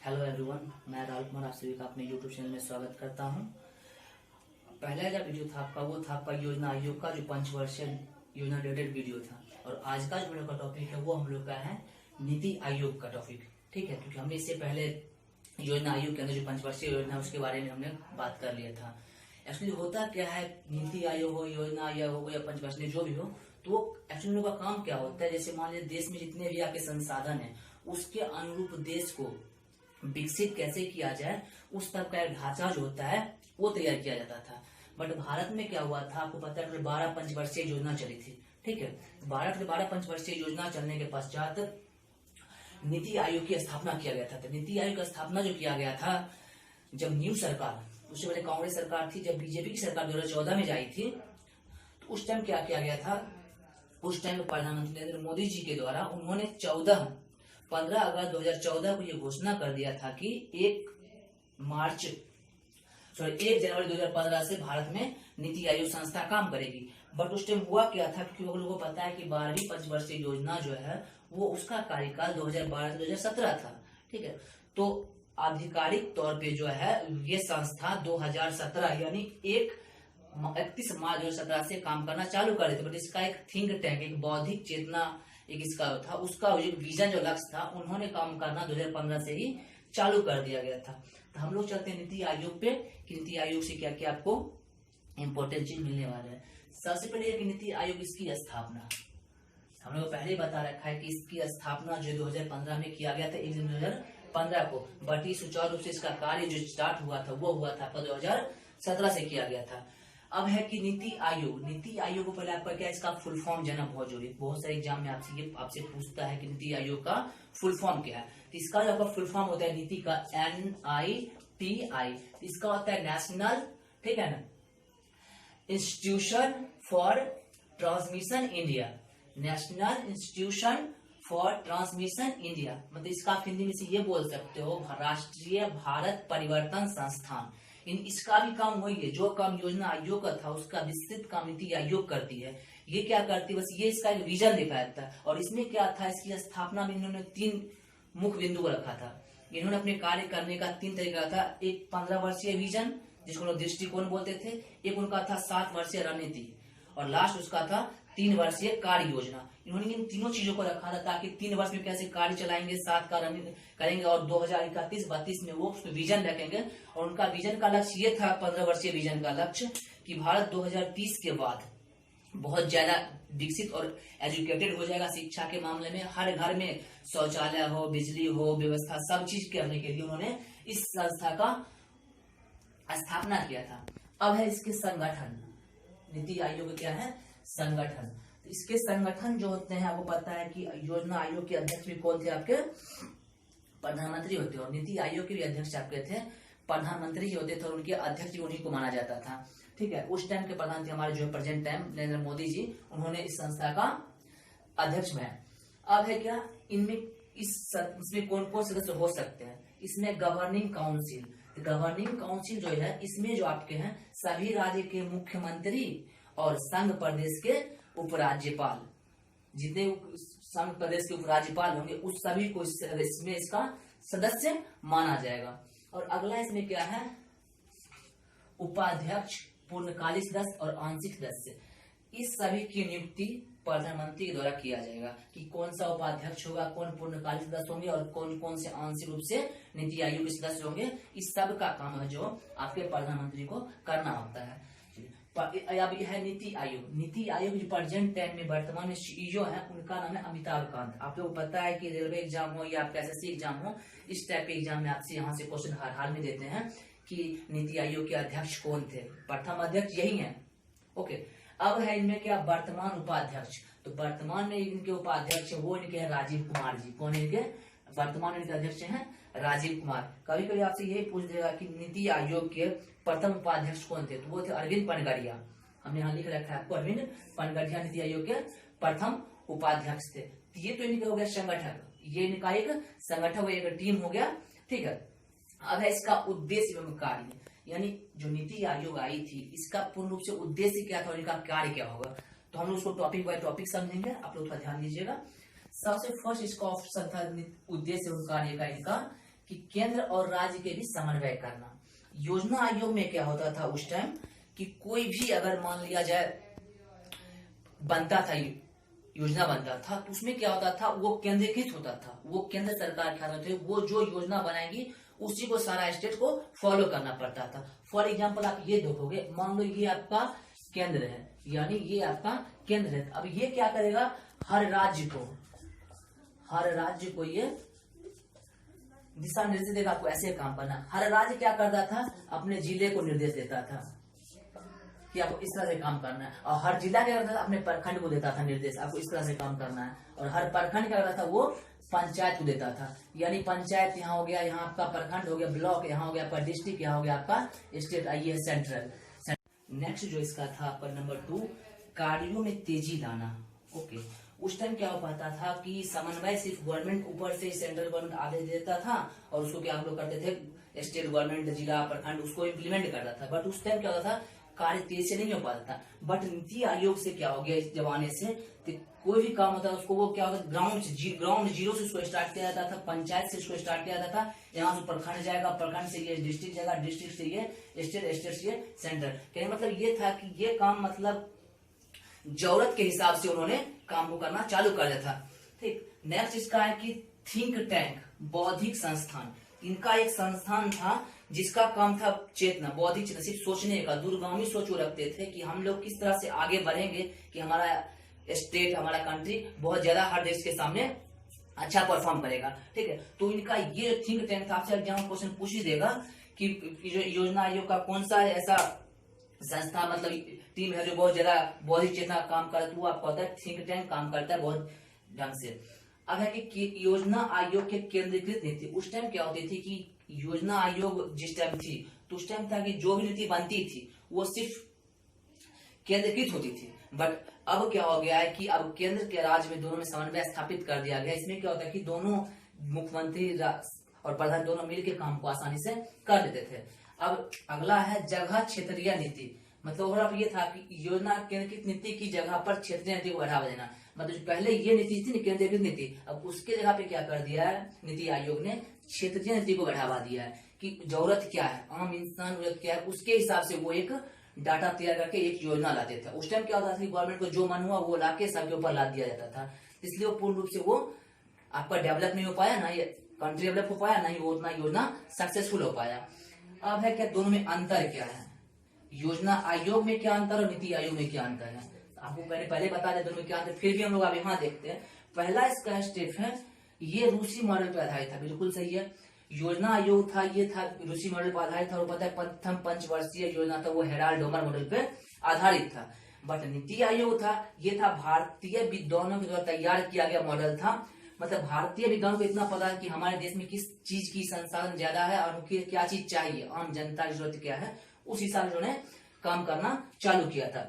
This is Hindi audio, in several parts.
हेलो एवरीवन, मैं राहुल कुमार आप सभी का अपने यूट्यूब चैनल में स्वागत करता हूं। पहला जो वीडियो था आपका वो था आपका योजना आयोग का जो पंचवर्षीय योजना रिलेटेड वीडियो था। और आज का जो वीडियो का टॉपिक है वो हम लोग का है नीति आयोग का टॉपिक। ठीक है, क्योंकि हमने इससे पहले योजना आयोग के अंदर जो पंचवर्षीय योजना उसके बारे में हमने बात कर लिया था। एक्चुअली होता क्या है, नीति आयोग हो, योजना आयोग हो या पंचवर्षीय जो भी हो, तो एक्चुअली उनका काम क्या होता है। जैसे मान लीजिए देश में जितने भी आपके संसाधन है उसके अनुरूप देश को विकसित कैसे किया जाए उस तक का एक ढांचा जो होता है वो तैयार किया जाता था। बट भारत में क्या हुआ था, आपको पता है 12 पंचवर्षीय योजना चली थी। ठीक है, 12 पंचवर्षीय योजना चलने के पश्चात नीति आयोग की स्थापना किया गया था। तो नीति आयोग की स्थापना जो किया गया था जब न्यू सरकार, उससे पहले कांग्रेस सरकार थी, जब बीजेपी की सरकार 2014 में आई थी तो उस टाइम क्या किया गया था, उस टाइम प्रधानमंत्री नरेंद्र मोदी जी के द्वारा उन्होंने 15 अगस्त 2014 को ये घोषणा कर दिया था कि 1 जनवरी 2015 से भारत में नीति आयोग संस्था काम करेगी। बट उस टाइम हुआ क्या था, क्योंकि लोगों को पता है कि 12वीं पंचवर्षीय योजना जो है वो उसका कार्यकाल 2012 से 2017 था। ठीक है, तो आधिकारिक तौर पे जो है ये संस्था 2017 यानी 31 मार्च 2017 से काम करना चालू कर रहे थे। बट इसका एक थिंक टैंक, एक बौद्धिक चेतना एक इसका था, उसका जो विजन जो लक्ष्य था उन्होंने काम करना 2015 से ही चालू कर दिया गया था। तो हम लोग चलते हैं नीति आयोग पे कि नीति आयोग से क्या क्या आपको इम्पोर्टेंट चीज मिलने वाला है। सबसे पहले कि नीति आयोग इसकी स्थापना हम लोग पहले ही बता रखा है कि इसकी स्थापना जो 2015 में किया गया था 1 जनवरी 2015 को। बट ये सुचारू रूप से इसका कार्य जो स्टार्ट हुआ था वो हुआ था 2017 से किया गया था। अब है कि नीति आयोग को पहले आपका क्या इसका फुल फॉर्म जानना बहुत जरूरी है। बहुत सारे एग्जाम में आपसे पूछता है कि नीति आयोग का फुल फॉर्म क्या है। तो इसका जो आपका फुल फॉर्म होता है नीति का NITI, इसका होता है नेशनल, ठीक है ना, institution for transmission India, national institution for transmission India. मतलब इसका आप हिंदी में से ये बोल सकते हो राष्ट्रीय भारत परिवर्तन संस्थान। इसका भी काम वही है, जो काम योजना आयोग का था उसका विस्तृत काम नीति आयोग करती है। ये क्या करती है, बस ये इसका एक विजन दिखाया था। और इसमें क्या था, इसकी स्थापना में इन्होंने 3 मुख्य बिंदु को रखा था। इन्होंने अपने कार्य करने का 3 तरीका था। एक 15 वर्षीय विजन जिसको लोग दृष्टिकोण बोलते थे, एक उनका था 7 वर्षीय रणनीति, और लास्ट उसका था 3 वर्षीय कार्य योजना। इन्होंने इन तीनों चीजों को रखा था ताकि 3 वर्ष में कैसे कार्य चलाएंगे, 7 का करेंगे और 2031-32 में वो विजन रखेंगे। और उनका विजन का लक्ष्य ये था, 15 वर्षीय विजन का लक्ष्य, कि भारत 2030 के बाद बहुत ज्यादा विकसित और एजुकेटेड हो जाएगा। शिक्षा के मामले में हर घर में शौचालय हो, बिजली हो, व्यवस्था सब चीज करने के लिए उन्होंने इस संस्था का स्थापना किया था। अब है इसके संगठन, नीति आयोग क्या है, संगठन। तो इसके संगठन जो होते हैं आपको पता है कि योजना आयोग के अध्यक्ष भी कौन थे, आपके प्रधानमंत्री होते हैं। और नीति आयोग के भी अध्यक्ष आपके थे प्रधानमंत्री जी होते थे, और उनके अध्यक्ष उन्हीं को माना जाता था। ठीक है, उस टाइम के प्रधानमंत्री हमारे जो प्रेजेंट टाइम नरेंद्र मोदी जी, उन्होंने इस संस्था का अध्यक्ष बनाया। अब है क्या, इसमें कौन कौन सदस्य हो सकते हैं। इसमें गवर्निंग काउंसिल जो है इसमें जो आपके हैं सभी राज्य के मुख्यमंत्री और संघ प्रदेश के उपराज्यपाल, जितने संघ प्रदेश के उपराज्यपाल होंगे उस सभी को इसमें इसका सदस्य माना जाएगा। और अगला इसमें क्या है, उपाध्यक्ष, पूर्णकालिक सदस्य और आंशिक सदस्य। इस सभी की नियुक्ति प्रधानमंत्री के द्वारा किया जाएगा कि कौन सा उपाध्यक्ष होगा, कौन पूर्णकालिक सदस्य होंगे और कौन कौन से आंशिक रूप से नीति आयोग के सदस्य होंगे। इस सब का काम है जो आपके प्रधानमंत्री को करना होता है। अब यह है नीति आयोग जो प्रेजेंट टाइम में वर्तमान में सीईओ है उनका नाम है अमिताभ कांत। आप लोगों को पता है कि रेलवे एग्जाम हो या आपका SSC एग्जाम हो, इस टाइप के एग्जाम में आपसे यहाँ से क्वेश्चन हर हाल में देते हैं कि नीति आयोग के अध्यक्ष कौन थे। प्रथम अध्यक्ष यही है। ओके, अब है इनमें क्या, वर्तमान उपाध्यक्ष। तो वर्तमान में इनके उपाध्यक्ष वो इनके हैं राजीव कुमार जी। कौन है इनके वर्तमान इनके अध्यक्ष हैं, राजीव कुमार। कभी कभी आपसे यही पूछ देगा कि नीति आयोग के प्रथम उपाध्यक्ष कौन थे, तो वो थे अरविंद पनगड़िया। हमने यहाँ लिख रखा है आपको, अरविंद पनगड़िया नीति आयोग के प्रथम उपाध्यक्ष थे। ये तो इनका हो गया संगठक, ये इनका एक संगठक, एक टीम हो गया। ठीक है, अब है इसका उद्देश्य एवं कार्य, यानी जो नीति आयोग आई थी इसका पूर्ण रूप से उद्देश्य क्या था और इनका कार्य क्या होगा। तो हम लोग उसको टॉपिक बाय टॉपिक समझेंगे, आप लोग थोड़ा ध्यान दीजिएगा। सबसे फर्स्ट इसका ऑप्शन था उद्देश्य एवं कार्य का इनका कि केंद्र और राज्य के बीच समन्वय करना। योजना आयोग में क्या होता था उस टाइम कि कोई भी अगर मान लिया जाए बनता था, योजना बनता था, तो उसमें क्या होता था, वो केंद्रीकृत होता था, वो केंद्र सरकार के हाथ में थे, वो जो योजना बनाएगी उसी को सारा स्टेट को फॉलो करना पड़ता था। फॉर एग्जाम्पल आप ये देखोगे, मान लो ये आपका केंद्र है, यानी ये आपका केंद्र है। अब ये क्या करेगा, हर राज्य को ये दिशा निर्देश देगा, आपको ऐसे काम करना। हर राज्य क्या करता था, अपने जिले को निर्देश देता था कि आपको इस तरह से काम करना है, और हर जिला क्या करता था, अपने प्रखंड को देता था निर्देश, आपको इस तरह से काम करना है। और हर प्रखंड क्या करता था, वो पंचायत को देता था, यानी पंचायत यहाँ हो गया, यहाँ आपका प्रखंड हो गया, ब्लॉक यहाँ हो गया, आपका डिस्ट्रिक्ट यहाँ हो गया, आपका स्टेट, आइए सेंट्रल। नेक्स्ट जो इसका था आपका नंबर 2, कार्यों में तेजी लाना। ओके, उस टाइम क्या हो पाता था कि समन्वय सिर्फ गवर्नमेंट ऊपर से सेंट्रल गवर्नमेंट आदेश देता था, और उसको क्या आप लोग करते थे, स्टेट गवर्नमेंट, जिला, प्रखंड उसको इम्प्लीमेंट करता था। बट उस टाइम क्या होता था, कार्य तेज से नहीं हो पाता था। बट नीति आयोग से क्या हो गया इस जमाने से, कोई भी काम होता है उसको वो क्या होता है, ग्राउंड जीरो से उसको स्टार्ट किया जाता था, पंचायत से उसको स्टार्ट किया जाता था, यहाँ से प्रखंड जाएगा, प्रखंड से ये डिस्ट्रिक्ट जाएगा, डिस्ट्रिक्ट से ये स्टेट, स्टेट से ये सेंट्रल। कहने मतलब ये था कि ये काम मतलब जरूरत के हिसाब से उन्होंने काम को करना चालू कर दिया था। ठीक, नेक्स्ट इसका है कि थिंक टैंक, बौद्धिक संस्थान। इनका एक संस्थान था जिसका काम था चेतना, बौद्धिक चेतना, सिर्फ सोचने का, दूरगामी सोच वो रखते थे कि हम लोग किस तरह से आगे बढ़ेंगे कि हमारा स्टेट, हमारा कंट्री बहुत ज्यादा हर देश के सामने अच्छा परफॉर्म करेगा। ठीक है, तो इनका ये थिंक टैंक था। आपसे एग्जाम क्वेश्चन पूछ ही देगा कि योजना आयोग का कौन सा ऐसा संस्था मतलब टीम है जो बहुत ज्यादा बौद्धिक चेतना काम करता है, तो आपको होता है थिंक टैंक काम करता है बहुत ढंग से। अब है कि योजना आयोग के केंद्रीकृत नीति। उस टाइम क्या होती थी कि योजना आयोग जिस टाइम थी, तो उस टाइम था कि जो भी नीति बनती थी वो सिर्फ केंद्रीकृत होती थी। बट अब क्या हो गया है कि अब केंद्र के राज्य में दोनों में समन्वय स्थापित कर दिया गया। इसमें क्या होता है कि दोनों मुख्यमंत्री और प्रधान दोनों मिलकर काम को आसानी से कर लेते थे। अब अगला है जगह क्षेत्रीय नीति। मतलब अब ये था कि योजना केंद्रीकृत नीति की जगह पर क्षेत्रीय नीति को बढ़ावा देना। मतलब जो पहले ये नीति थी केंद्रीकृत नीति, अब उसके जगह पे क्या कर दिया है नीति आयोग ने, क्षेत्रीय नीति को बढ़ावा दिया है कि जरूरत क्या है, आम इंसान जरूरत क्या है, उसके हिसाब से वो एक डाटा तैयार करके एक योजना लाते थे। उस टाइम क्या होता था कि गवर्नमेंट को जो मन हुआ वो लाके सबके ऊपर लाद दिया जाता था, इसलिए वो पूर्ण रूप से वो आपका डेवलप नहीं हो पाया, ना ये कंट्री डेवलप हो पाया, ना ही वो उतना योजना सक्सेसफुल हो पाया। अब है क्या दोनों में अंतर क्या है, योजना आयोग में क्या अंतर और नीति आयोग में क्या अंतर है, आपको मैंने पहले बता दिया दोनों में क्या अंतर। फिर भी हम लोग अब यहाँ देखते हैं। पहला इसका स्टेप है, ये रूसी मॉडल पर आधारित था, बिल्कुल सही है। योजना आयोग था ये था रूसी मॉडल पर आधारित था, और पता है प्रथम पंचवर्षीय योजना था वो हेराल्ड डोमर मॉडल पे आधारित था। बट नीति आयोग था ये था भारतीय विद्वानों के द्वारा तैयार किया गया मॉडल था। मतलब भारतीय विद्वानों को इतना पता है कि हमारे देश में किस चीज की संसाधन ज्यादा है और क्या चीज चाहिए, आम जनता की जरूरत क्या है, उस हिसाब से उन्होंने काम करना चालू किया था।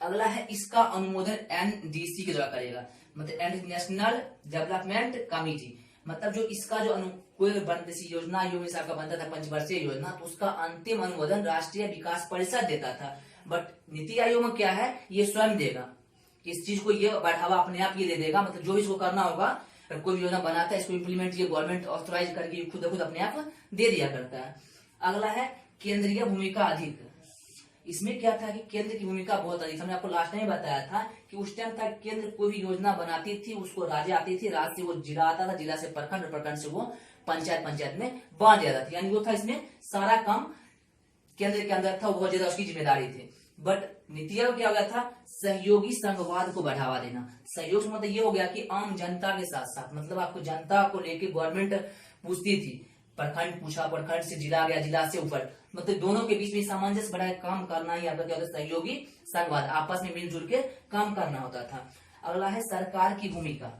अगला है इसका अनुमोदन एनडीसी के द्वारा करेगा, मतलब नेशनल डेवलपमेंट कमेटी। मतलब जो इसका जो कोई योजना आयोग में का बनता था पंचवर्षीय योजना, तो उसका अंतिम अनुमोदन राष्ट्रीय विकास परिषद देता था। बट नीति आयोग में क्या है, ये स्वयं देगा, इस चीज को ये बढ़ावा अपने आप ये दे देगा। मतलब जो इसको करना होगा, कोई योजना बनाता है इसको इम्प्लीमेंट ये गवर्नमेंट ऑथोराइज करके खुद अपने आप दे दिया करता है। अगला है केंद्रीय भूमिका अधिक। इसमें क्या था कि केंद्र की भूमिका बहुत अधिक, हमने आपको लास्ट टाइम बताया था कि उस टाइम तक केंद्र कोई भी योजना बनाती थी उसको राज्य आती थी, राज्य से वो जिला आता था, जिला से प्रखंड और प्रखंड से वो पंचायत में बांट दिया था, यानी वो था इसमें सारा काम केंद्र के अंदर था, बहुत ज्यादा उसकी जिम्मेदारी थी। बट नीति आयोग क्या हो गया था, सहयोगी संघवाद को बढ़ावा देना। सहयोग से मतलब ये हो गया कि आम जनता के साथ साथ, मतलब आपको जनता को लेके गवर्नमेंट पूछती थी, प्रखंड पूछा, प्रखंड से जिला गया, जिला से ऊपर, मतलब दोनों के बीच में सामंजस्य बढ़ाए काम करना ही आपका क्या होता है, सहयोगी संघवाद, आपस में मिलजुल के काम करना होता था। अगला है सरकार की भूमिका।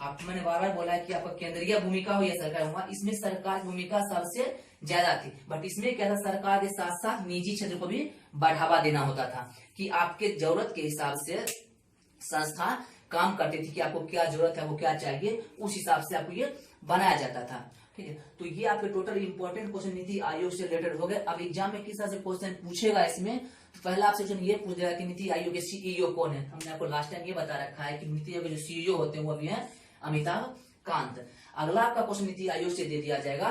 आपको मैंने बार बार बोला है कि आपका केंद्रीय भूमिका हो या सरकार भूमिका, इसमें सरकार की भूमिका सबसे ज्यादा थी। बट इसमें क्या था, सरकार के साथ साथ निजी क्षेत्र को भी बढ़ावा देना होता था कि आपके जरूरत के हिसाब से संस्था काम करती थी कि आपको क्या जरूरत है, वो क्या चाहिए, उस हिसाब से आपको ये बनाया जाता था। ठीक है, तो ये आपके total important question NITI Aayog से रिलेटेड हो गए। अब एग्जाम में किस तरह से क्वेश्चन पूछेगा इसमें, तो पहला आपसे क्वेश्चन ये पूछ देगा कि नीति आयोग के सीईओ कौन है। हमने आपको लास्ट टाइम ये बता रखा है कि नीति आयोग के जो सीईओ होते हैं वो भी है अमिताभ कांत। अगला आपका क्वेश्चन नीति आयोग से दे दिया जाएगा।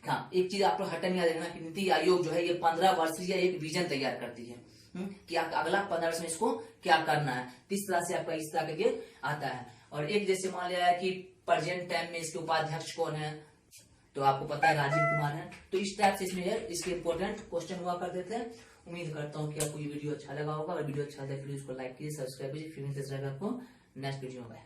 हाँ, एक चीज आपको हटन याद रखना कि नीति आयोग जो है ये 15 वर्षीय एक विजन तैयार करती है कि अगला 15 वर्ष में इसको क्या करना है। किस तरह से आपका इस तरह करके आता है। और एक जैसे मान लिया है कि प्रेजेंट टाइम में इसके उपाध्यक्ष कौन है, तो आपको पता है राजीव कुमार है। तो इस टाइप से इसमें इसके इंपॉर्टेंट क्वेश्चन हुआ करते थे। उम्मीद करता हूँ कि आपको ये वीडियो अच्छा लगा होगा। अगर वीडियो अच्छा लगा प्लीज उसको लाइक कीजिए, सब्सक्राइब कीजिए। फिर मिलते हैं आपको नेक्स्ट वीडियो में।